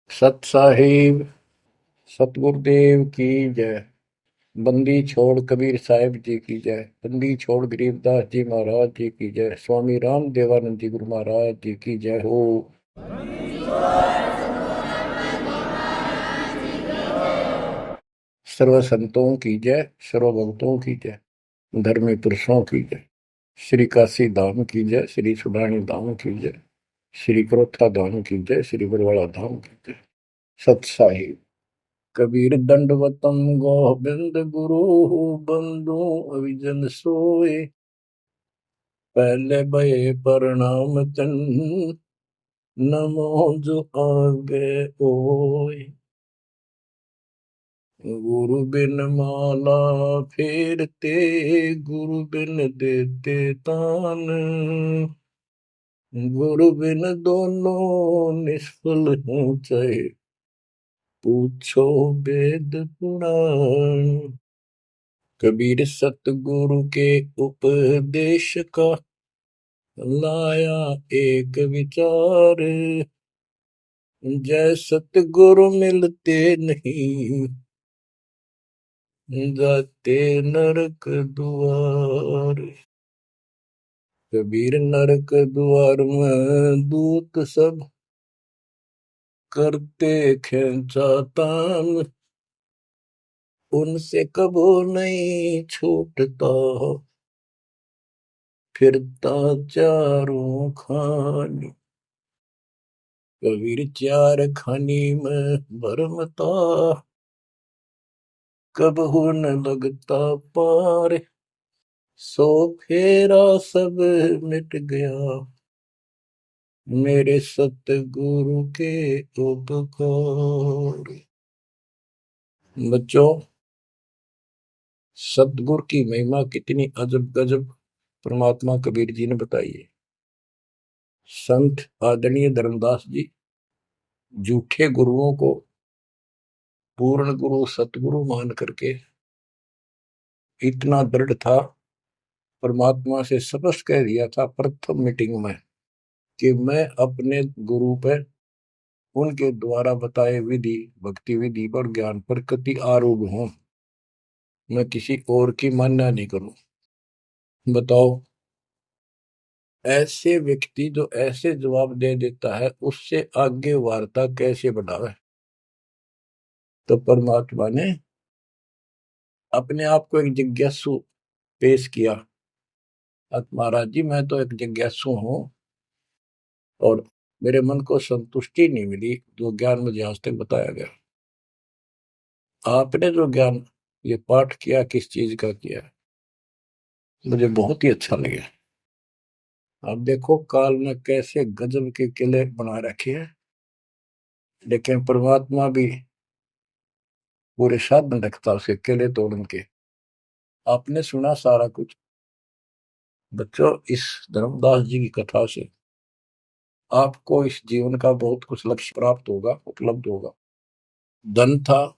सत साहिब सतगुरुदेव की जय। बंदी छोड़ कबीर साहिब जी की जय। बंदी छोड़ गरीबदास जी महाराज जी की जय। स्वामी राम देवानंद जी गुरु महाराज जी की जय हो। सर्व संतों की जय, सर्व भक्तों की जय, धर्मी पुरुषों की जय। श्री काशी धाम की जय, श्री सुडानी धाम की जय, श्री क्रोथा धाम की जय, श्री बरवाड़ा धाम की जय। सत साहिब। कबीर दंडवतम गोविंद गुरु बंधु अविजन सोए। पहले भये प्रणाम तन नमो जो आगे ओए। गुरु बिन माला फेरते, गुरु बिन देते तान, गुरु बिन दोनों निष्फल हैं चाहे पूछो वेद पुराण। कबीर सतगुरु के उपदेश का लाया एक विचार। जय सतगुरु मिलते नहीं, जाते नरक द्वार। कबीर नरक द्वार में दूत सब करते खेचा तान, उनसे कबो नहीं छूटता फिरता चारों खानी। कबीर चार खानी में भरमता, कबहू न लगता पार। सो फेरा सब मिट गया, मेरे सतगुरु के उपकार। बच्चों, सतगुरु की महिमा कितनी अजब गजब परमात्मा कबीर जी ने बताई है। संत आदरणीय धर्मदास जी झूठे गुरुओं को पूर्ण गुरु सतगुरु मान करके इतना दृढ़ था, परमात्मा से स्पष्ट कह दिया था प्रथम मीटिंग में कि मैं अपने गुरु पर उनके द्वारा बताए विधि भक्ति विधि पर ज्ञान पर कति आरूढ़ हूं। मैं किसी और की मान्य नहीं करूं। बताओ, ऐसे व्यक्ति जो ऐसे जवाब दे देता है उससे आगे वार्ता कैसे बढ़ावे। तो परमात्मा ने अपने आप को एक जिज्ञासु पेश किया। महाराज जी, मैं तो एक जिज्ञासु हूं और मेरे मन को संतुष्टि नहीं मिली जो ज्ञान मुझे आज तक बताया गया। आपने जो ज्ञान ये पाठ किया किस चीज का किया, मुझे बहुत ही अच्छा लगा। अब देखो काल ने कैसे गजब के किले बना रखे हैं, लेकिन परमात्मा भी पूरे साधन रखता उसके किले तोड़न के। आपने सुना सारा कुछ। बच्चों, इस धर्मदास जी की कथा से आपको इस जीवन का बहुत कुछ लक्ष्य प्राप्त होगा, उपलब्ध होगा। धन था,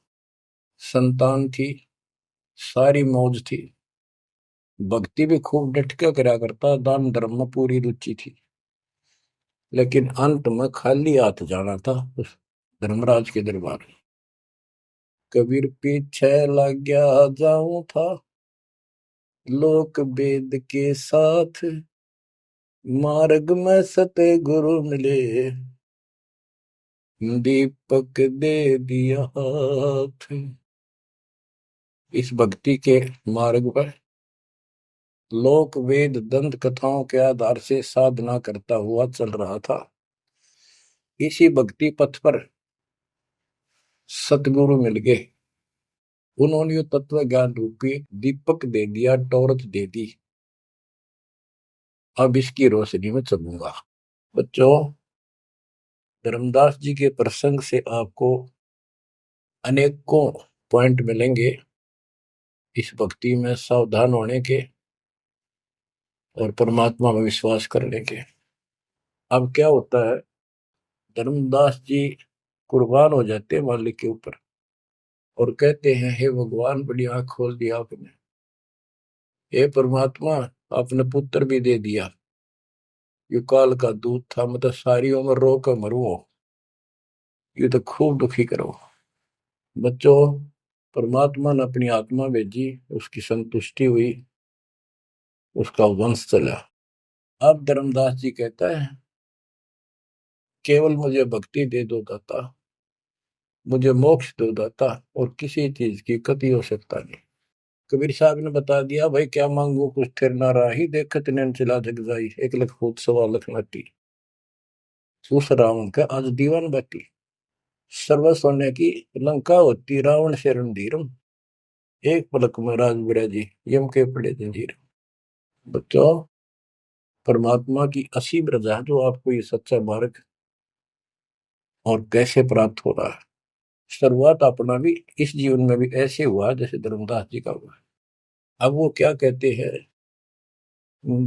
संतान थी, सारी मौज थी, भक्ति भी खूब डट के करा करता, दान धर्म में पूरी रुचि थी, लेकिन अंत में खाली हाथ जाना था उस धर्मराज के दरबार में। कबीर पीछे लग गया जाऊं था, लोक वेद के साथ, मार्ग में सतगुरु मिले, दीपक दे दिया हाथ। इस भक्ति के मार्ग पर लोक वेद दंत कथाओं के आधार से साधना करता हुआ चल रहा था। इसी भक्ति पथ पर सतगुरु मिल गए। उन्होंने यो तत्व ज्ञान रूपी दीपक दे दिया, टॉर्च दे दी। अब इसकी रोशनी में चलूंगा। बच्चों, धर्मदास जी के प्रसंग से आपको अनेकों पॉइंट मिलेंगे इस भक्ति में सावधान होने के और परमात्मा में विश्वास करने के। अब क्या होता है, धर्मदास जी कुर्बान हो जाते हैं मालिक के ऊपर और कहते हैं, हे भगवान, बड़ी आंख खोल दिया आपने। हे परमात्मा, आपने पुत्र भी दे दिया। युकाल का दूध था, मतलब सारी उम्र रो कर मरुओ। ये तो खूब दुखी करो। बच्चों, परमात्मा ने अपनी आत्मा भेजी, उसकी संतुष्टि हुई, उसका वंश चला। अब धर्मदास जी कहता है, केवल मुझे भक्ति दे दो दाता, मुझे मोक्ष दो दाता, और किसी चीज की कति आवश्यकता नहीं। कबीर साहब ने बता दिया, भाई क्या मांगू कुछ थिर ना राही, देखत नैन चला जग जाई, 1 लाख फूट 1.25 लाख नाटी। उस रावण का आज दीवान बाटी, सर्व सोने की लंका होती, रावण से रणधीरम, एक पलक में राज बिराजी, यम के पड़े जंजीर। बच्चों, परमात्मा की असीम रजा है जो आपको ये सच्चा मार्ग और कैसे प्राप्त हो रहा है। शुरुआत अपना भी इस जीवन में भी ऐसे हुआ जैसे धर्मदास जी का हुआ। अब वो क्या कहते हैं,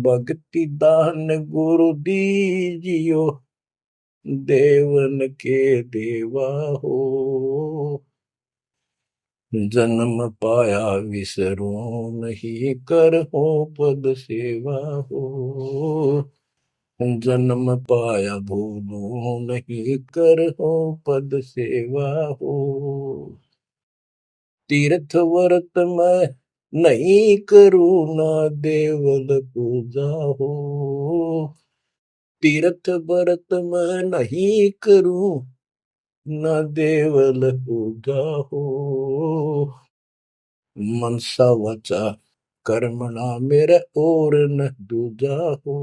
भक्ति दान गुरु दीजियो, देवन के देवा हो, जन्म पाया विसरो नहीं, कर हो पद सेवा हो, जन्म पाया भूलो नहीं, कर हो पद सेवा हो, तीर्थ व्रत मैं नहीं करूँ ना, देवल पूजा हो, तीर्थ व्रत मैं नहीं करूँ ना, देवल पूजा हो, मनसा वाचा कर्मणा मेरा और न दूजा हो,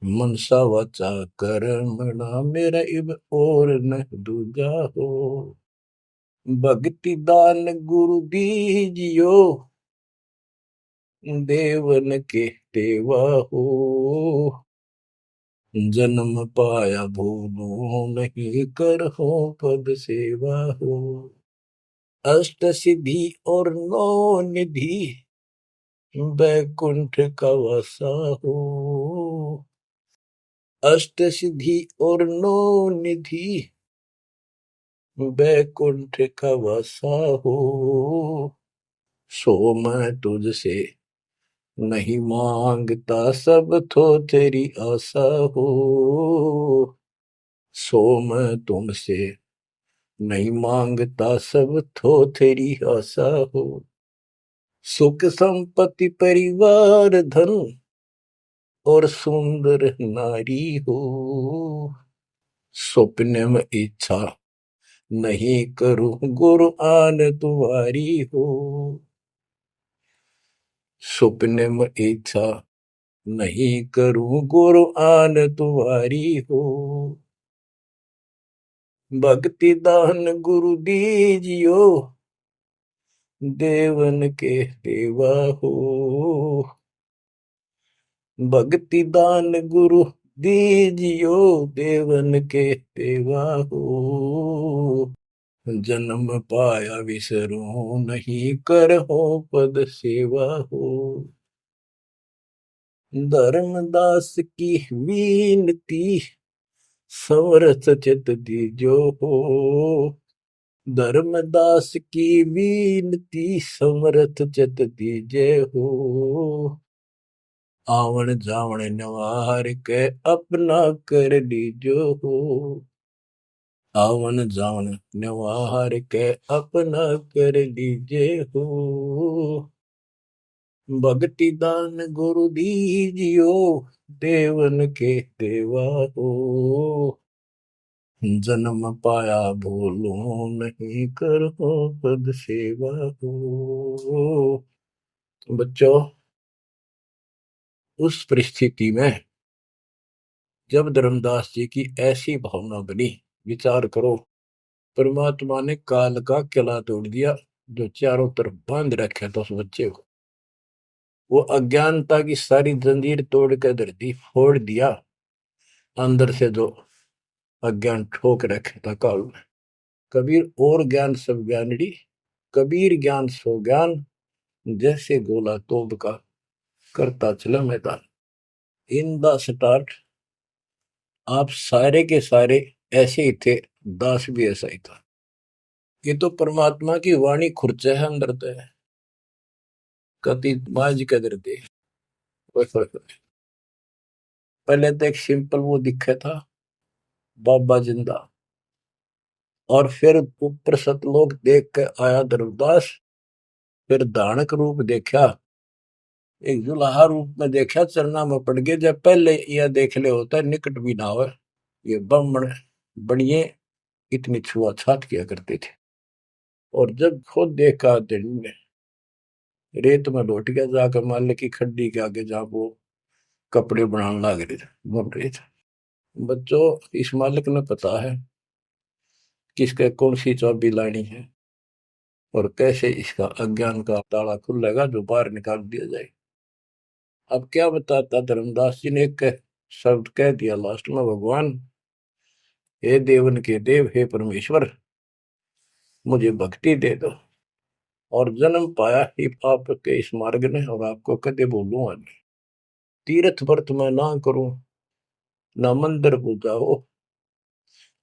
मनसा वाचा कर्मणा मेरा इब और न दूजा हो, भक्ति दान गुरु दीजियो, देवन के देवा हो, जन्म पाया भूलो नहीं, कर हो पद सेवा हो, अष्ट सिद्धि और नौ निधि, बैकुंठ का वासा हो, अष्ट सिद्धि और नौ निधि, बैकुंठ का वासा हो, सो मैं तुझसे नहीं मांगता, सब तो तेरी आशा हो, सो मैं तुमसे नहीं मांगता, सब तो तेरी आशा हो, सुख संपत्ति परिवार धन और सुंदर नारी हो, स्वप्न में इच्छा नहीं करूं, गुरु आन तुम्हारी हो, स्वप्न में इच्छा नहीं करूं, गुरु आन तुम्हारी हो, भक्ति दान गुरु दीजियो, देवन के देवा हो, भक्ति दान गुरु दीजियो, देवन के देवा हो, जन्म पाया विसरो नहीं, कर हो पद सेवा हो, धर्मदास की विनती, समरथ चित दीजो हो, धर्मदास की विनती, समरथ चित दीजे हो, आवन जावन नवार के अपना कर लीजो हो, आवन जावन नवार के अपना कर लीजे हो, भक्ति दान गुरु दीजियो, देवन के देवा हो, जन्म पाया भूलो नहीं, करो पद सेवा हो। बच्चों, उस परिस्थिति में जब धर्मदास जी की ऐसी भावना बनी, विचार करो, परमात्मा ने काल का किला तोड़ दिया जो चारों तरफ बांध रखा था उस बच्चे को, वो अज्ञानता की सारी जंजीर तोड़ कर धरती फोड़ दिया, अंदर से जो अज्ञान ठोक रखे था काल में। कबीर और ज्ञान सब ज्ञानड़ी, कबीर ज्ञान सो ज्ञान, जैसे गोला तोप का करता चला मैदान। इन द स्टार्ट आप सारे के सारे ऐसे ही थे, दास भी ऐसा ही था। ये तो परमात्मा की वाणी खुर्च है अंदर तो है, कति माज कदर दे। पहले तो एक सिंपल वो दिखा था, बाबा जिंदा, और फिर ऊपर सतलोक देख के आया धर्मदास, फिर धानक रूप देखा, एक जुलाहा रूप में देखा, चरना में पड़ गए। जब पहले यह देख ले होता निकट भी ना हो, ये ब्राह्मण बनिए इतनी छुआछात किया करते थे। और जब खुद देखा दिन में रेत में लौट गया, जाकर मालिक की खड्डी के आगे जहां वो कपड़े बनाने लग रहे थे, बुन रहे थे। बच्चों, इस मालिक ने पता है किसके कौन सी चाबी लानी है और कैसे इसका अज्ञान का ताला खुलेगा जो बाहर निकाल दिया जाए। अब क्या बताता धर्मदास जी ने, एक शब्द कह दिया लास्ट में, भगवान हे देवन के देव, हे परमेश्वर, मुझे भक्ति दे दो और जन्म पाया ही आपके इस मार्ग ने, और आपको कदे बोलूंगा नहीं। तीर्थ व्रत में ना करूं, ना मंदिर पूजा हो,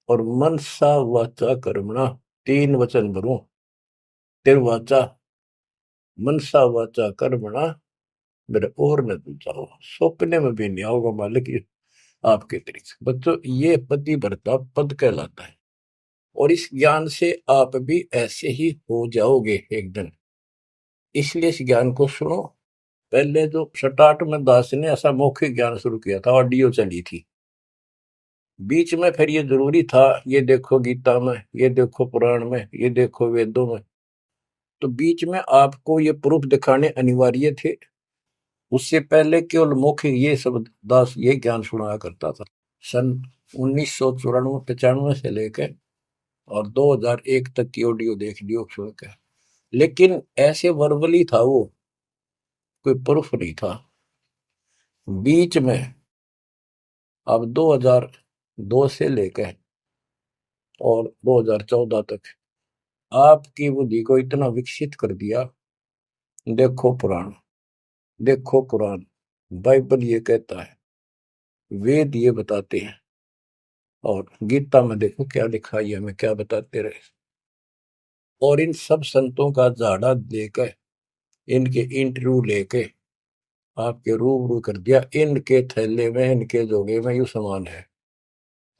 और मनसा वाचा कर्मणा, तीन वचन भरूं, तिरवाचा मनसा वाचा कर्मणा, मेरे और न दूजा हो, सपने में भी नहीं आओगे मालिक आपके तरीके। बच्चों, ये पति भरता पद कहलाता है, और इस ज्ञान से आप भी ऐसे ही हो जाओगे एक दिन। इसलिए इस ज्ञान को सुनो। पहले जो स्टार्ट में दास ने ऐसा मौखिक ज्ञान शुरू किया था, ऑडियो चली थी, बीच में फिर ये जरूरी था, ये देखो गीता में, ये देखो पुराण में, ये देखो वेदों में, तो बीच में आपको ये प्रूफ दिखाने अनिवार्य थे। उससे पहले केवल मौखिक ये सब दास ये ज्ञान सुनाया करता था। सन 1994-95 से लेकर और 2001 तक की ऑडियो देख लियो सुन के, लेकिन ऐसे वर्बली था वो, कोई प्रूफ नहीं था। बीच में अब 2002 से लेकर और 2014 तक आपकी बुद्धि को इतना विकसित कर दिया। देखो पुराण, देखो कुरान, बाइबल ये कहता है, वेद ये बताते हैं, और गीता में देखो क्या लिखा है, हमें क्या बताते रहे। और इन सब संतों का झाड़ा देकर, इनके इंटरव्यू लेके आपके रूबरू कर दिया, इनके थैले में, इनके जोगे में यू सामान है,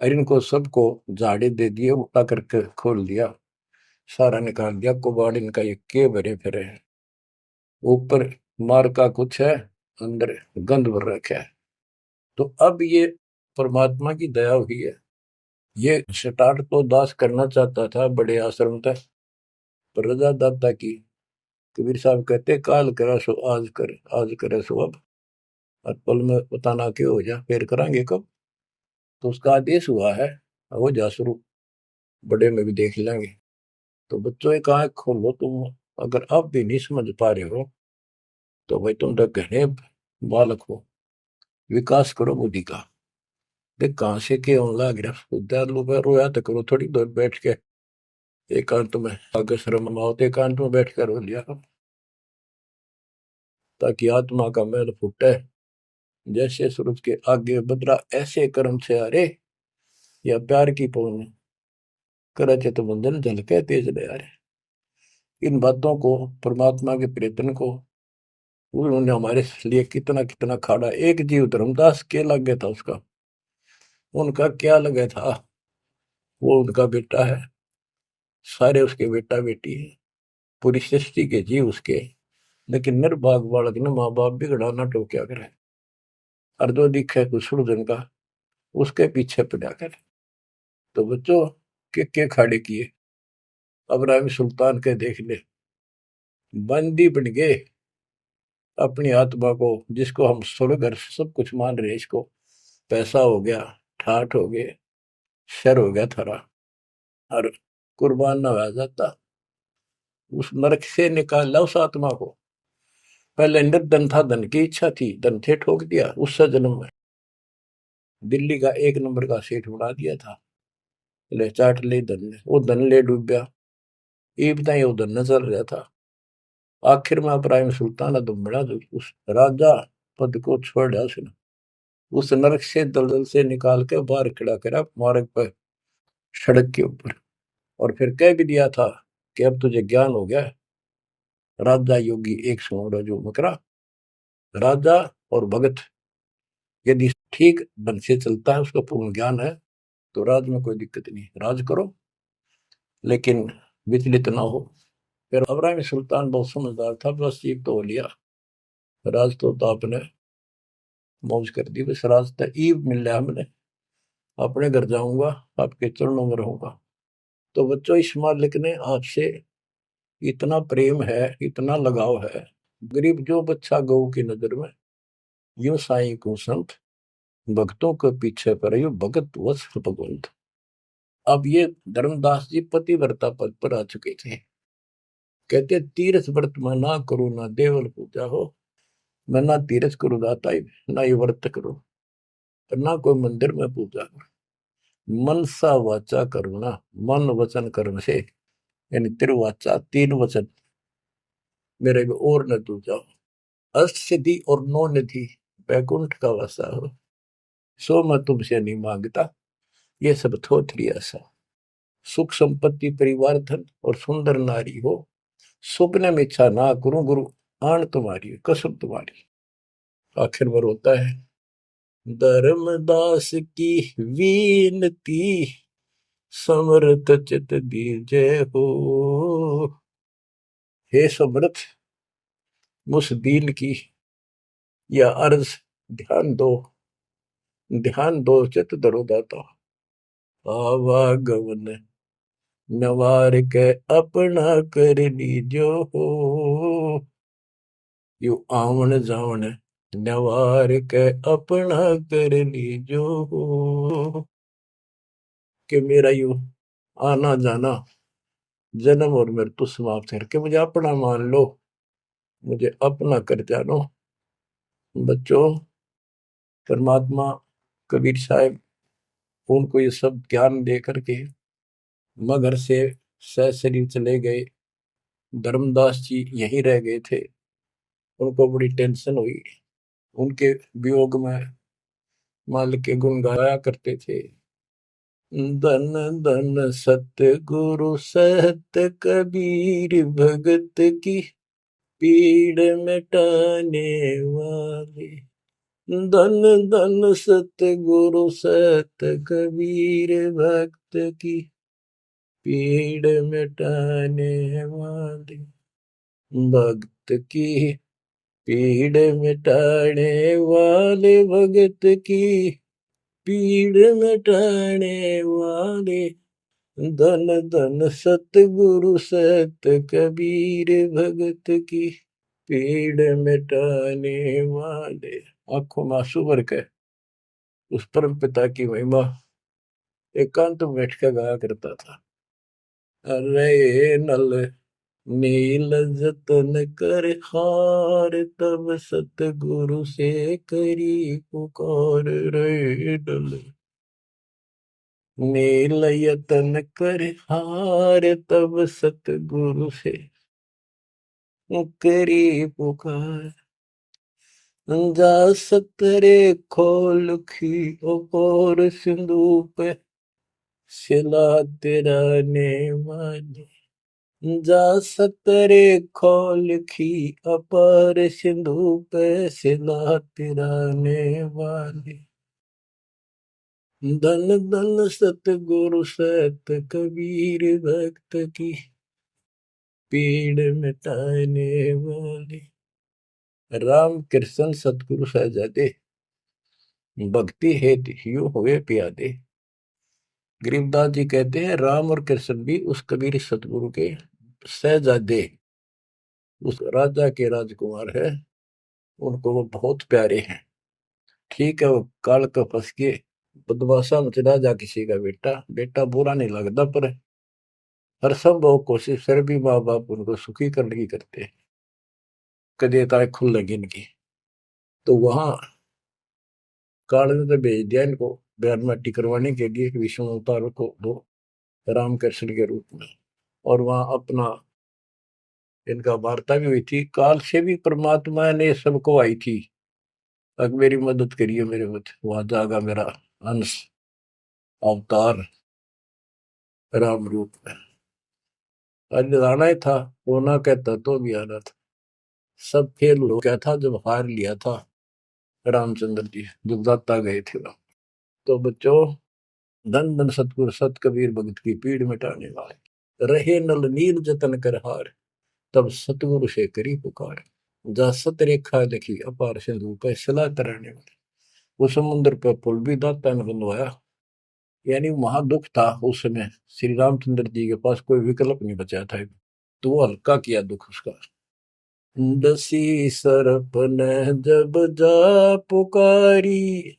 और इनको सबको झाड़े दे दिए, उल्टा करके खोल दिया, सारा निकाल दिया कुबाड़ इनका, ये के भरे फिरे हैं। ऊपर मार का कुछ है, अंदर गंध भर रखा है। तो अब ये परमात्मा की दया हुई है। ये स्टार्ट तो दास करना चाहता था बड़े आश्रम तक, पर रजा दाता की। कबीर साहब कहते, काल करा सो आज कर, आज करे सो अब, और पल में पता ना क्यों हो जा, फिर करांगे कब। तो उसका आदेश हुआ है, हो जा शुरू, बड़े में भी देख लेंगे। तो बच्चों एक आंख खोलो तुम, अगर अब भी नहीं समझ पा रहे हो तो भाई तुम तो घने बालक हो, विकास करो बुद्धि का। देख कहां से के होने लग रहा, उद्यालु में रोया तो करो थोड़ी देर बैठ के, एकांत में, अगर शर्म आओ तो एकांत में बैठ कर रो लिया करो, ताकि आत्मा का मैल फूटे। जैसे सूरज के आगे बदरा, ऐसे कर्म से अरे, या प्यार की पौन करे चित बंधन झलके तेज ले आ रहे। इन बातों को, परमात्मा के प्रेतन को, उन्होंने हमारे लिए कितना कितना खाड़ा। एक जीव धर्मदास के लग गया था उसका, उनका क्या लगा था, वो उनका बेटा है, सारे उसके बेटा बेटी है, पूरी सृष्टि के जीव उसके। लेकिन निर्भाग बालक ने माँ बाप बिगड़ा ना टोक्या करे, और जो दिखे कुछ जन का उसके पीछे पड़ा करे। तो बच्चों, के खाड़े किए, अब्राहिम सुल्तान के देख ले, बंदी बन गए अपनी आत्मा को, जिसको हम स्वर्ग और सब कुछ मान रहे, इसको पैसा हो गया, ठाठ हो गए, शर हो गया थारा, और कुर्बान ना हो जाता, उस नरक से निकाला उस आत्मा को। पहले निर्धन था, धन की इच्छा थी, धन थे ठोक दिया, उस जन्म में दिल्ली का एक नंबर का सेठ बना दिया था, ले चाट ले धन ने, वो धन ले डूब गया, ये बताइए वो धन न चल रहा था। आखिर में इब्राहिम सुल्तान अदम बड़ा, जो उस राजा पद को छोड़ा उसने, उस नरक से दलदल से निकाल के बाहर खड़ा करा मार्ग पर, सड़क के ऊपर, और फिर कह भी दिया था कि अब तुझे ज्ञान हो गया। राजा योगी एक सुनो जो मकरा, राजा और भगत यदि ठीक ढंग से चलता है, उसका पूर्ण ज्ञान है, तो राज में कोई दिक्कत नहीं, राज करो। लेकिन विचलित ना हो। फिर इब्राहिम सुल्तान बहुत समझदार था, बस ईब तो हो लिया, राज तो आपने मौज कर दी, बस रास्ता ईब मिल रहा हमने, अपने घर जाऊंगा, आपके चरणों में रहूंगा। तो बच्चों, इस मालिक ने आपसे इतना प्रेम है, इतना लगाव है, गरीब जो बच्चा गऊ की नजर में, यूं साईं को संत, भक्तों के पीछे पर यूं भगत वत्स भगवंत। अब ये धर्मदास जी पतिव्रता पद पर आ चुके थे। कहते तीर्थ व्रत में ना करो ना देवल पूजा हो, मैं ना तीर्थ करूँ दाता ना ये व्रत करो, और ना कोई मंदिर में पूजा करो। मनसा वाचा करुणा, मन वचन कर्म से, यानी तिरुवाचा, तीन वचन मेरे को और न तू जाओ, अष्ट सिद्धि और नौ निधि, बैकुंठ का वासा हो, सो मैं तुमसे नहीं मांगता, ये सब थोथरी ऐसा। सुख संपत्ति परिवार धन और सुंदर नारी हो, सुपने में इच्छा ना करूं गुरु, आन तुम्हारी कसम तुम्हारी। आखिर में रोता है, धर्मदास की वीनती, समर्थ चित दीजे हो। हे समर्थ, मुझ दीन की या अर्ज ध्यान दो, ध्यान दो चित धरो दाता। आवागमन नवार के अपना कर लीजो हो, यू आवन जावन नवार के अपना कर लीजो हो। कि मेरा यू आना जाना, जन्म और मृत्यु समाप्त करके मुझे अपना मान लो, मुझे अपना कर जानो। बच्चों, परमात्मा कबीर साहब उनको ये सब ज्ञान दे करके मगर से सशरीर चले गए। धर्मदास जी यहीं रह गए थे, उनको बड़ी टेंशन हुई। उनके वियोग में मालिक के गुण गाया करते थे। धन धन सत्य गुरु सत्य कबीर, भगत की पीड़ मिटाने वाले। धन धन सत्य गुरु सत्य कबीर, भक्त की पीड़ मिटाने वाले। भक्त की पीड़ मिटाने वाले, भगत की पीड़ मिटाने वाले। धन धन सतगुरु सत्य कबीर, भगत की पीड़ मिटाने वाले। आंखों में आंसू भर के उस परम पिता की महिमा एकांत में बैठ कर गाया करता था। अरे नल नील जतन कर हार, तब सतगुरु से करी पुकार। रे नल नील यतन कर हार, तब सतगुरु से करी पुकार। जा सतरे खोल खी और सिंधु पे, सिला तेरा ने माने। जा सतरे खोल खी अपार सिंधु पे, सिला तिराने वाले। धन धन सतगुरु सत कबीर, भक्त की पीड़ मिटाने वाले। राम कृष्ण सतगुरु सहजादे, भक्ति हेतु ह्यू हुए प्यादे। गरीबदास जी कहते हैं राम और कृष्ण भी उस कबीर सतगुरु के सहजादे, उस राजा के राजकुमार है, उनको वो बहुत प्यारे हैं। ठीक है, वो काल का फंस के बदमाशा मच राजा किसी का बेटा, बेटा बुरा नहीं लगता, पर हर संभव कोशिश फिर भी माँ बाप उनको सुखी करने की करते हैं, कदे ताए खुल लगी इनकी। तो वहां काल ने तो भेज दिया इनको बयान माटी करवाने के लिए विष्णु अवतार को दो रामकृष्ण के रूप में, और वहां अपना इनका वार्ता भी हुई थी। काल से भी परमात्मा ने सबको आई थी, अब मेरी मदद करिए मेरे मत, वहां जागा मेरा अंश अवतार राम रूप में। आज आना ही था, होना कहता तो भी आना था। सब फेल हो गया था जब हार लिया था रामचंद्र जी, जब दाता गए थे वहां। तो बच्चों, धन धन सतगुरु सत कबीर, भगत की पीड़ मिटाने वाले। रहे नल नील जतन कर हार, तब सतगुरु से करी पुकार। जा सत रेखा लिखी अपार सिंधु पे सला तराने वाले। वो समुद्र पे पुल भी दाता ने बनवाया। यानी वहां दुख था उस समय, श्री रामचंद्र जी के पास कोई विकल्प नहीं बचा था, तो वो हल्का किया दुख उसका। दसी सरप ने जब जा पुकारी,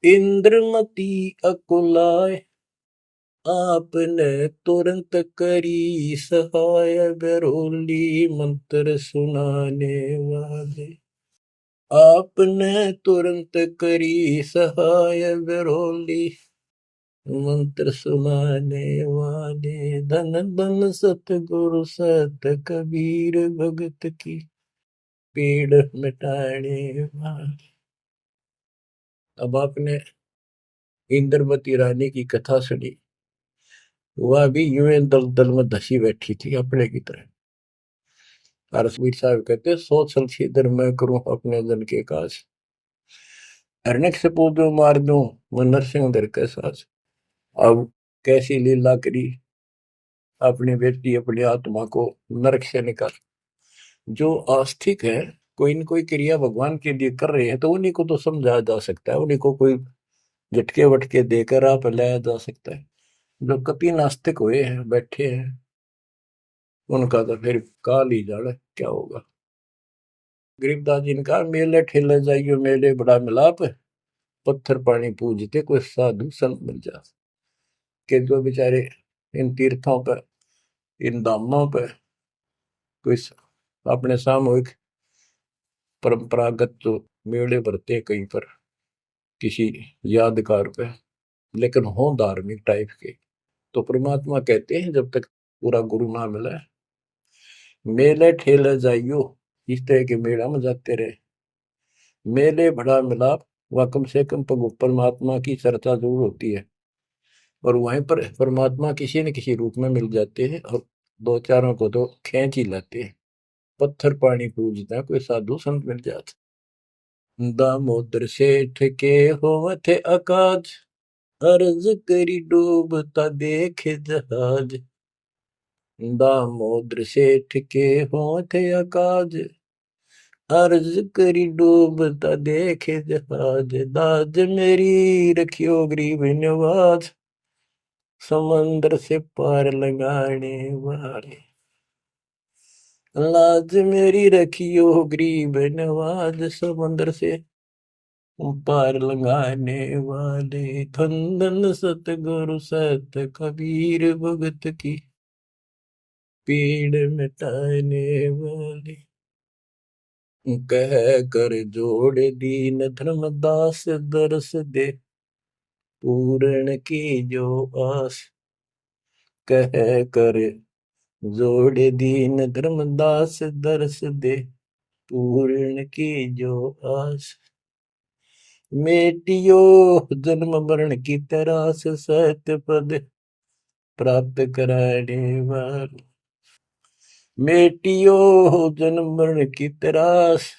इंद्रमती अकुलाय, आपने तुरंत करी सहाय, बरोली मंत्र सुनाने वाले। आपने तुरंत करी सहाय, बरोली मंत्र सुनाने वाले। धन धन सतगुरु सत कबीर, भगत की पीड़ मिटाने वाले। अब आपने इंद्रवती रानी की कथा सुनी, वह भी यूं दल दल में धसी बैठी थी अपने की तरह। रसवीर साहब कहते, सोच छलछीदर मैं करूं अपने जन के काज, हरनेक से पूजो मार दूं मैं नरसिंह धर के साज। अब कैसी लीला करी अपनी बेटी अपनी आत्मा को नरक से निकाल। जो आस्तिक है, कोई न कोई क्रिया भगवान के लिए कर रहे हैं, तो उन्हीं को तो समझाया जा सकता है, उन्हीं को कोई झटके वटके देकर आप लाया जा सकता है। जो कपि नास्तिक हुए हैं बैठे हैं, उनका तो फिर काल ही जाने क्या होगा। गरीबदास जी ने कहा, मेले ठेले जाइयो मेले बड़ा मिलाप, पत्थर पानी पूजते कोई साधु संत मिल जा। के जो बेचारे इन तीर्थों पर, इन धामों पर कोई अपने सामूहिक परंपरागत जो मेले भरते हैं कहीं पर किसी यादगार पे, लेकिन हो धार्मिक टाइप के, तो परमात्मा कहते हैं जब तक पूरा गुरु ना मिला, मेले ठेले जाइयो, इस तरह के मेला में जाते रहे, मेले बड़ा मिलाप, वह कम से कम परमात्मा की चर्चा जरूर होती है, और वहीं पर परमात्मा किसी न किसी रूप में मिल जाते हैं, और दो चारों को तो खींच ही लाते हैं। पत्थर पानी पूजता है कोई साधु संत मिल जाता। दामोदर सेठ के होवत अकाज, अर्ज करी डूबता देखे जहाज। दामोदर सेठ के होवत अकाज, अर्ज करी डूबता देखे जहाज। दाज मेरी रखियो गरीब नवाज, समंदर से पार लगाने वाले। लाज मेरी रखियो गरीब नवाज, समंदर से पार लगाने वाले। धन सतगुरु सत कबीर, भगत की पीड़ मिटाने वाले। कह कर जोड़ दीन धर्मदास, दरस दे पूर्ण की जो आस। कह कर जोड़ दीन धर्मदास, दरस दे पूर्ण की जो आस। मेटियो जन्म मरण की तरास, सत्य पद प्राप्त कराने वाले। मेटियो जन्म मरण की तरास,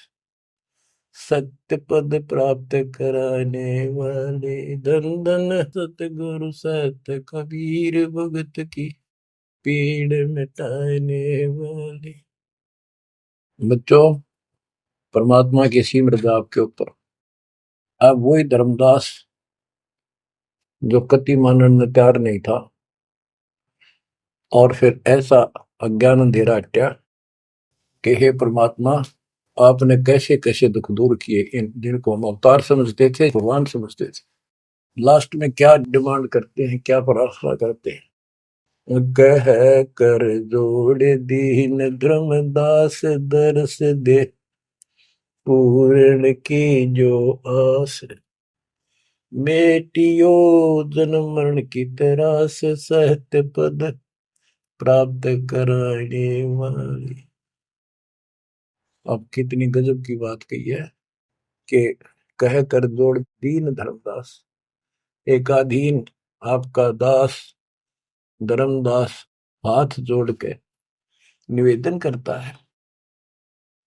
सत्य पद प्राप्त कराने वाले। धन धन सतगुरु सत कबीर, भगत की पीड़ मिटाने वाले। बच्चों, परमात्मा की सिमरन आपके ऊपर। अब वही धर्मदास जो कति मानने में तैयार नहीं था, और फिर ऐसा अज्ञान अंधेरा हटा कि हे परमात्मा, आपने कैसे कैसे दुख दूर किए, इन जिनको हम अवतार समझते थे, भगवान समझते थे, लास्ट में क्या डिमांड करते हैं, क्या प्रार्थना करते हैं। कह कर जोड़ दीन धर्मदास, दरस दे पूर्ण की जो आस। मेटियो जन्म मरण की तरास, सहत पद प्राप्त कराने वाली। अब कितनी गजब की बात कही है कि कह कर जोड़ दीन धर्मदास, एक अधीन आपका दास धर्मदास हाथ जोड़ के निवेदन करता है,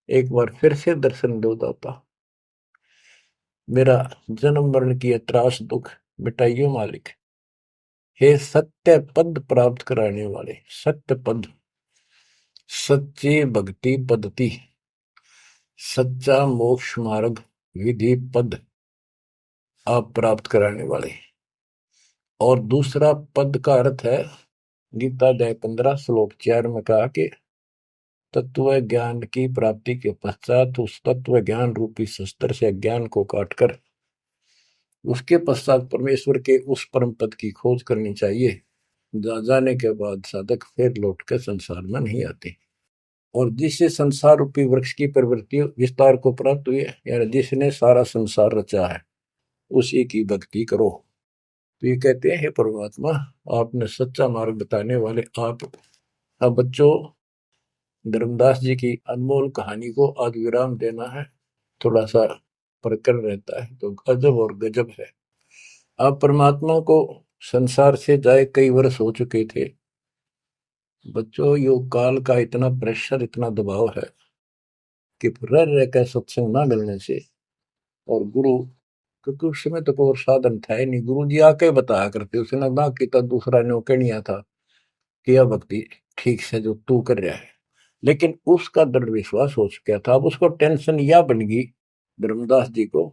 एक बार फिर से दर्शन दो दाता, मेरा जन्म मरण की त्रास दुख मिटाइयो मालिक। हे सत्य पद प्राप्त कराने वाले, सत्य पद, सच्ची भक्ति पद्धति, सच्चा मोक्ष मार्ग विधि पद आप प्राप्त कराने वाले। और दूसरा पद का अर्थ है, गीता अध्याय 15 श्लोक 4 में कहा कि तत्व ज्ञान की प्राप्ति के पश्चात उस तत्व ज्ञान रूपी शस्त्र से ज्ञान को काटकर उसके पश्चात परमेश्वर के उस परम पद की खोज करनी चाहिए। जाने के बाद साधक फिर लौट कर संसार में नहीं आते। और जिससे संसार रूपी वृक्ष की प्रवृत्ति विस्तार को प्राप्त हुई है, यानी जिसने सारा संसार रचा है, उसी की भक्ति करो। तो ये कहते हैं, हे परमात्मा, आपने सच्चा मार्ग बताने वाले आप। अब बच्चों, धर्मदास जी की अनमोल कहानी को आज विराम देना है। थोड़ा सा प्रकरण रहता है तो गजब और गजब है। आप परमात्मा को संसार से जाए कई वर्ष हो चुके थे। बच्चों, योग काल का इतना प्रेशर, इतना दबाव है कि रह रह कर सत्संग ना मिलने से, और गुरु, क्योंकि उस समय तो कोई और साधन था ही नहीं, गुरु जी आके बताया करते, उसने ना किया दूसरा ने कहनिया था कि यह भक्ति ठीक से जो तू कर रहा है। लेकिन उसका दृढ़ विश्वास हो चुका था। अब उसको टेंशन यह बन गई धर्मदास जी को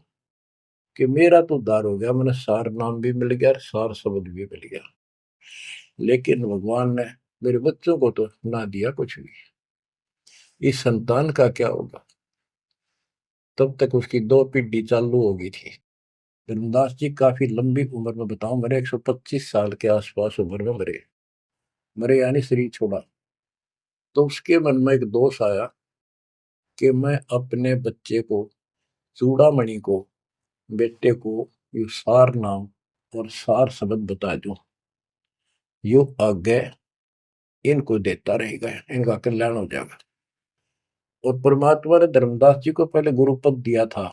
कि मेरा तो उद्धार हो गया, मैंने सार नाम भी मिल गया, सार शब्द भी मिल गया, लेकिन भगवान ने मेरे बच्चों को तो ना दिया कुछ भी। इस संतान का क्या होगा? तब तक उसकी 2 पीढ़ी चालू हो गई थी। धर्मदास जी काफी लंबी उम्र में, बताऊं, मेरे 125 साल के आसपास उम्र में मरे। मरे यानी शरीर छोड़ा। तो उसके मन में एक दोष आया कि मैं अपने बच्चे को, चूड़ामणि को, बेटे को ये सार नाम और सार शब्द बता दूं, यो आगे इनको देता रहेगा, इनका कल्याण हो जाएगा। और परमात्मा ने धर्मदास जी को पहले गुरुपद दिया था।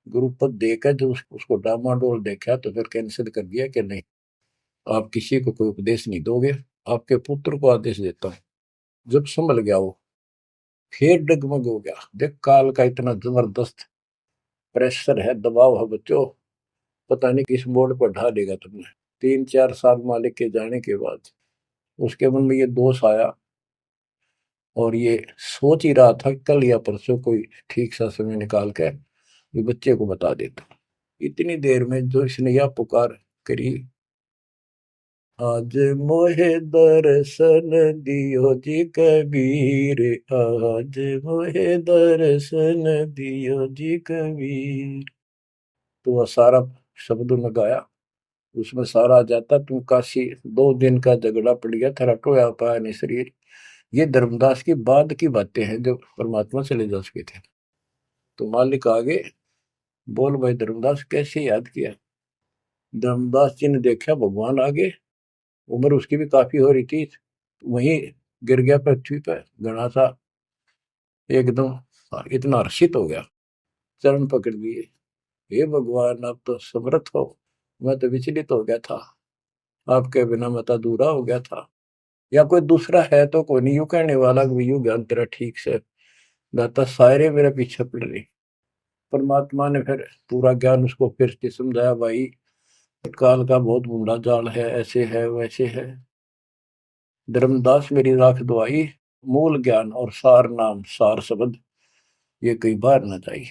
गुरुपद देकर जो उसको डामाडोल देखा तो फिर कैंसिल कर दिया कि नहीं, आप किसी को कोई उपदेश नहीं दोगे, आपके पुत्र को आदेश देता हूं। जब संभल गया वो, फिर डगमग हो गया। देख, काल का इतना जबरदस्त प्रेशर है, दबाव है बच्चों, पता नहीं किस मोड़ पर ढा देगा तुमने। 3-4 साल मालिक के जाने के बाद उसके मन में ये दोष आया, और ये सोच ही रहा था कल या परसों कोई ठीक सा समय निकाल कर ये बच्चे को बता देता। इतनी देर में जो इसने यह पुकार करी, आज मोहे दर्शन दियो जी कबीर, आज मोहे दर्शन दियो जी कबीर। तो वह सारा शब्दों में गाया, उसमें सारा आ जाता, तुम काशी 2 दिन का झगड़ा पड़ गया, तेरा टोया पाया नहीं शरीर। ये धर्मदास की बाद की बातें हैं, जो परमात्मा चले जा चुके थे। तो मालिक आगे बोल, भाई धर्मदास कैसे याद किया? धर्मदास जी ने देखा भगवान आगे, उम्र उसकी भी काफी हो रही थी, वहीं गिर गया पृथ्वी पर घना सा, एकदम इतना हर्षित हो गया, चरण पकड़ लिए। हे भगवान, आप तो समर्थ हो, मैं तो विचलित हो गया था, आपके बिना मैं तो अधूरा हो गया था। या कोई दूसरा है तो कोई नहीं, यूं कहने वाला कि यूं ज्ञान तेरा ठीक से दाता, सारे मेरे पीछे पड़ रही। परमात्मा ने फिर पूरा ज्ञान उसको फिर से समझाया, भाई काल का बहुत बूढ़ा जाल है, ऐसे है वैसे है। धर्मदास मेरी राख दुआई, मूल ज्ञान और सार नाम सार शब्द ये कई बार ना जाए।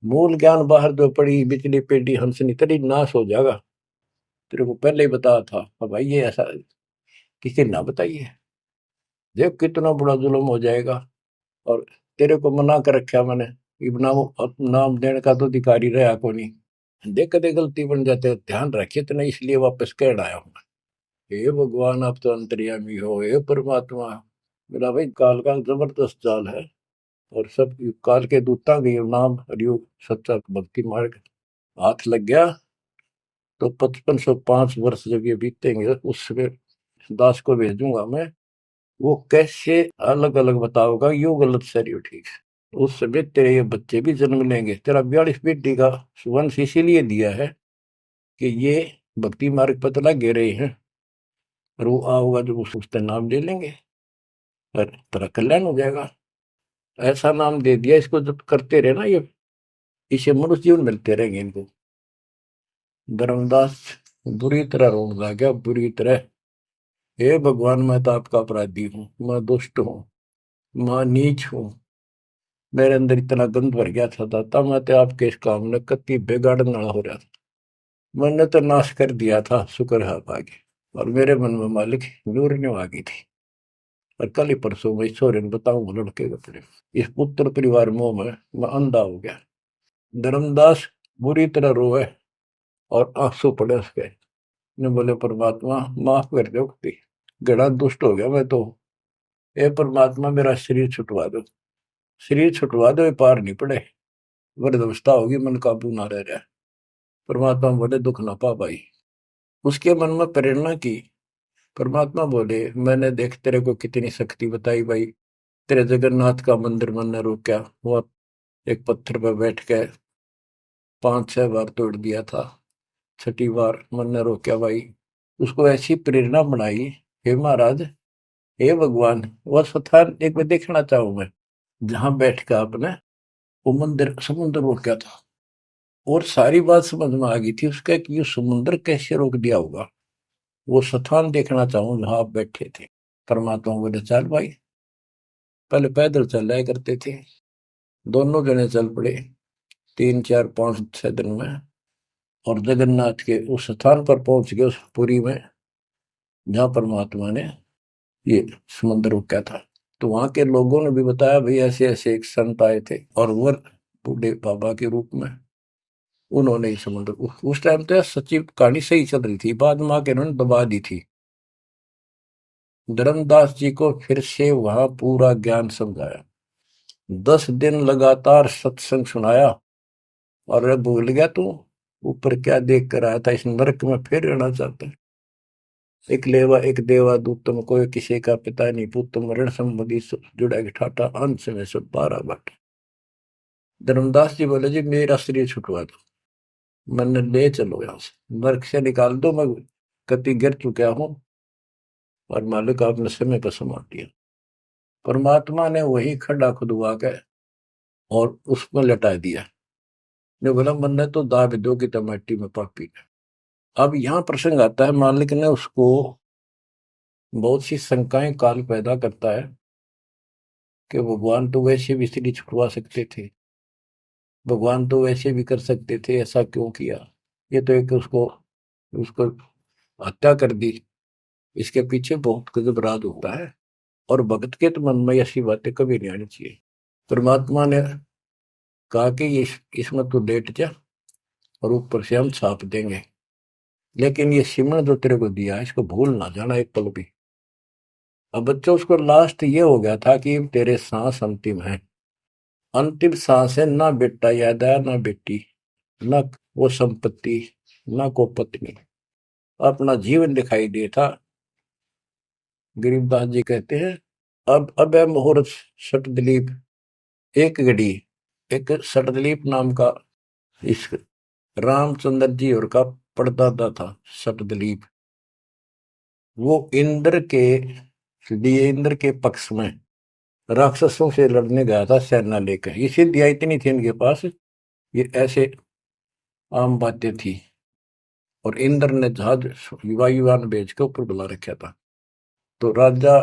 मूल ज्ञान बाहर जो पड़ी बिजली पेटी हंसनी तेरी नाश हो जाएगा। तेरे को पहले ही बताया था। अब भाई ये ऐसा किसी ना बताइए, देख कितना बड़ा जुल्म हो जाएगा। और तेरे को मना कर रखा मैंने, नाम नाम देने का तो अधिकारी रहा को नहीं। देख कदे गलती बन जाते, ध्यान रखिए तो नहीं, इसलिए वापस कह आया हूँ। हे भगवान, आप तो अंतर्यामी हो, हे परमात्मा। मेरा भाई काल का जबरदस्त जाल है, और सब काल के दूता के नाम हरियोग सच्चा भक्ति मार्ग हाथ लग गया तो 5505 वर्ष जब ये बीतेंगे, उस समय दास को भेजूंगा मैं, वो कैसे अलग अलग बताओगा, यू गलत सही हो ठीक है। उस समय तेरे ये बच्चे भी जन्म लेंगे। तेरा 42 पीढ़ी का वंश इसीलिए दिया है कि ये भक्ति मार्ग पर तो लगे रहे हैं, और वो आओगा जो उसका नाम ले लेंगे और तेरा कल्याण हो जाएगा। ऐसा नाम दे दिया, इसको जब करते रहे ना, ये इसे मनुष्य जीवन मिलते रहेंगे इनको। धर्मदास बुरी तरह रोने लगा, बुरी तरह। हे भगवान, मैं तो आपका अपराधी हूँ, मैं दुष्ट हूँ, मैं नीच हूँ। मेरे अंदर इतना गंद भर गया था दाता, मैं तो आपके इस काम ने कति बेगाड़न वाला हो रहा था। मैंने तो नाश कर दिया था, शुक्र है आप आगे। और मेरे मन में मालिक नूर ने आ गई थी। और कल ही परसों मैं ईश्वर बताऊं लड़के के अपने इस पुत्र परिवार मोह में मैं अंधा हो गया। धर्मदास बुरी तरह रोए और आंसू पड़े उसके। ने बोले परमात्मा माफ कर दो, गड़ा दुष्ट हो गया मैं तो। ए परमात्मा मेरा शरीर छुटवा दो, शरीर छुटवा दो, ये पार नहीं पड़े, वृद्धावस्था होगी, मन काबू ना रह रहा। परमात्मा बोले दुख ना पा भाई। उसके मन में प्रेरणा की। परमात्मा बोले मैंने देख तेरे को कितनी शक्ति बताई भाई। तेरे जगन्नाथ का मंदिर मैंने रोका, वो एक पत्थर पर बैठ के 5-6 बार तोड़ दिया था, छठी बार मैंने रोका भाई। उसको ऐसी प्रेरणा बनाई, हे महाराज, हे भगवान, वह स्थान एक बार देखना चाहूं मैं जहां बैठ के आपने वो मंदिर समुद्र रोका था। और सारी बात समझ में आ गई थी उसका कि ये समुद्र कैसे रोक दिया होगा। वो स्थान देखना चाहूं जहां आप बैठे थे। परमात्मा बोले चल भाई। पहले पैदल चल रहा करते थे, दोनों जने चल पड़े 3-4-5-6 दिन में। और जगन्नाथ के उस स्थान पर पहुंच गए, उस पुरी में जहां परमात्मा ने ये समुद्र रोका था। तो वहां के लोगों ने भी बताया भाई ऐसे ऐसे एक संत आए थे और वो बूढ़े बाबा के रूप में उन्होंने ही समुद्र उस टाइम तो सच्ची कहानी सही चल रही थी, बाद में आके उन्होंने दबा दी थी। धर्मदास जी को फिर से वहां पूरा ज्ञान समझाया, 10 दिन लगातार सत्संग सुनाया। और अब भूल गया तू ऊपर क्या देख कर आया था, इस नरक में फिर रहना चाहता है। एक लेवा एक देवा दूत तुम कोई किसी का पिता नहीं पुत तुम ऋण संबंधी जुड़ा के ठाटा अंत में सब 12 बाटे। धर्मदास जी बोले जी मेरा शरीर छुटवा दो, मैंने ले चलो यहाँ से, नरक से निकाल दो, मैं कति गिर चुका हूँ और मालिक आपने समय पर संभाल दिया। परमात्मा ने वही खड्डा खुदवा के और उसमें लटा दिया। जो बोला मैंने तो दाब दो कि टमाटी में पापी। अब यहाँ प्रसंग आता है, मालिक ने उसको बहुत सी शंकाएं काल पैदा करता है कि भगवान तो वैसे भी स्त्री छुड़वा सकते थे, भगवान तो वैसे भी कर सकते थे, ऐसा क्यों किया। ये तो एक उसको उसको हत्या कर दी। इसके पीछे बहुत गजब राज होता है। और भगत के तो मन में ऐसी बातें कभी नहीं आनी चाहिए। परमात्मा ने कहा कि इसमें तो लेट जा और ऊपर से हम छाप देंगे, लेकिन ये सिमरन जो तेरे को दिया है इसको भूल ना जाना एक पल भी। अब बच्चों उसको लास्ट ये हो गया था कि तेरे सांस अंतिम है, अंतिम सांस है, ना बेटा याद आया ना बेटी, ना वो संपत्ति, ना को पत्नी, अपना जीवन दिखाई दे था। गरीबदास जी कहते हैं अब है मुहूर्त सटदलीप एक घड़ी। एक सटदलीप नाम का इस रामचंद्र जी और का परदादा था सटदलीप। वो इंद्र के लिए इंद्र के पक्ष में राक्षसों से लड़ने गया था सेना लेकर। ये सिद्धियां इतनी थी इनके पास, ये ऐसे आम बातें थी। और इंद्र ने जहाज वायुयान भेज के ऊपर बुला रखा था। तो राजा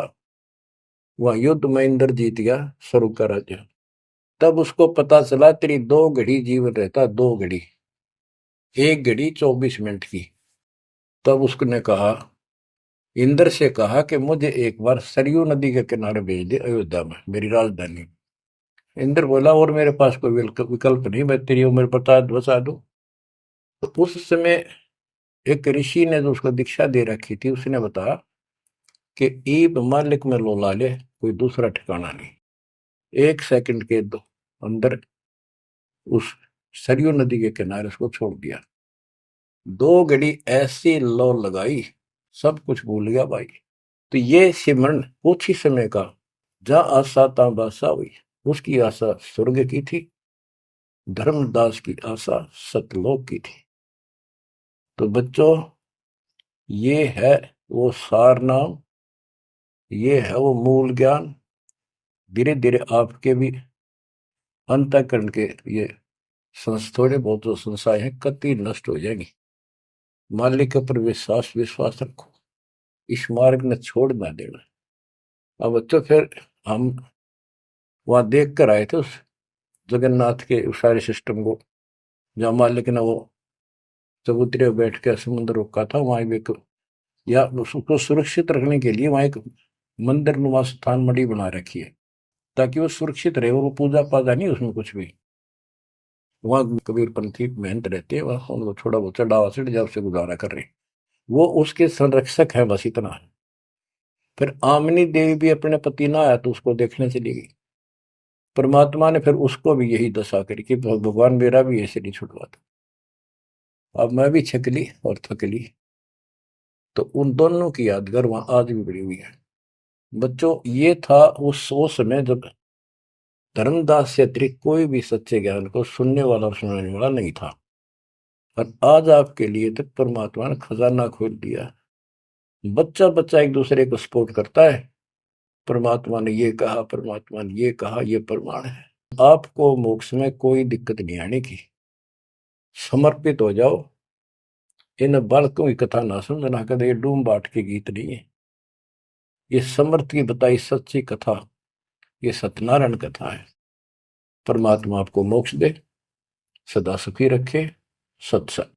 वहां युद्ध में इंद्र जीत गया, स्वर्ग का राजा। तब उसको पता चला तेरी 2 घड़ी जीवन रहता, 2 घड़ी, 1 घड़ी 24 मिनट की। तब उसने कहा, इंद्र से कहा कि मुझे एक बार सरयू नदी के किनारे भेज दे अयोध्या में, मेरी राजधानी। इंद्र बोला और मेरे पास कोई विकल्प नहीं, मैं तेरी उम्र बता दूं। तो उस समय एक ऋषि ने जो उसको दीक्षा दे रखी थी उसने बताया कि ईब मालिक में लोला ले, कोई दूसरा ठिकाना नहीं। 1 सेकंड के अंदर उस सरयू नदी के किनारे उसको छोड़ दिया। 2 घड़ी ऐसी लो लगाई, सब कुछ भूल गया भाई। तो ये सिमरन कुछ ही समय का, जहां आशा ता बासा हुई। उसकी आशा स्वर्ग की थी, धर्मदास की आशा सतलोक की थी। तो बच्चों ये है वो सार नाम, ये है वो मूल ज्ञान। धीरे धीरे आपके भी अंतःकरण के ये थोड़े बहुत जो संशय हैं कति नष्ट हो जाएंगी। मालिक के ऊपर विश्वास विश्वास रखो, इस मार्ग में छोड़ ना देना। अब तो फिर हम वहां देख कर आए थे उस जगन्नाथ के उस सारे सिस्टम को, जहाँ मालिक ने वो चबूतरे बैठ के समुद्र रोका था, वहां भी या उसको सुरक्षित रखने के लिए वहां एक मंदिर नुमा स्थान मणि बना रखी है, ताकि वो सुरक्षित रहे और वो पूजा पाजा नहीं उसमें कुछ भी। वहां कबीर पंथी मेहनत रहते हैं, वहां उनको थोड़ा बहुत चढ़ावा चढ़ जाए उससे गुजारा कर रहे हैं, वो उसके संरक्षक है, बस इतना है। फिर आमनी देवी भी अपने पति ना आया तो उसको देखने चली गई। परमात्मा ने फिर उसको भी यही दशा करी कि भगवान मेरा भी ऐसे नहीं छुड़वाता। अब मैं भी छकली और थकली, तो उन दोनों की यादगार वहां आज भी बड़ी हुई है। बच्चों, ये था उस समय जब धर्मदास से अतिरिक्त कोई भी सच्चे ज्ञान को सुनने वाला और सुनाने वाला नहीं था, और आज आपके लिए तो परमात्मा ने खजाना खोल दिया। बच्चा बच्चा एक दूसरे को सपोर्ट करता है, परमात्मा ने ये कहा, परमात्मा ने ये कहा, ये प्रमाण है। आपको मोक्ष में कोई दिक्कत नहीं आने की। समर्पित हो जाओ। इन बालकों की कथा ना समझना कदे, ये डूम बाट के गीत नहीं है, ये समर्थ की बताई सच्ची कथा, ये सत्यनारायण कथा है। परमात्मा आपको मोक्ष दे, सदा सुखी रखे। सत्संग।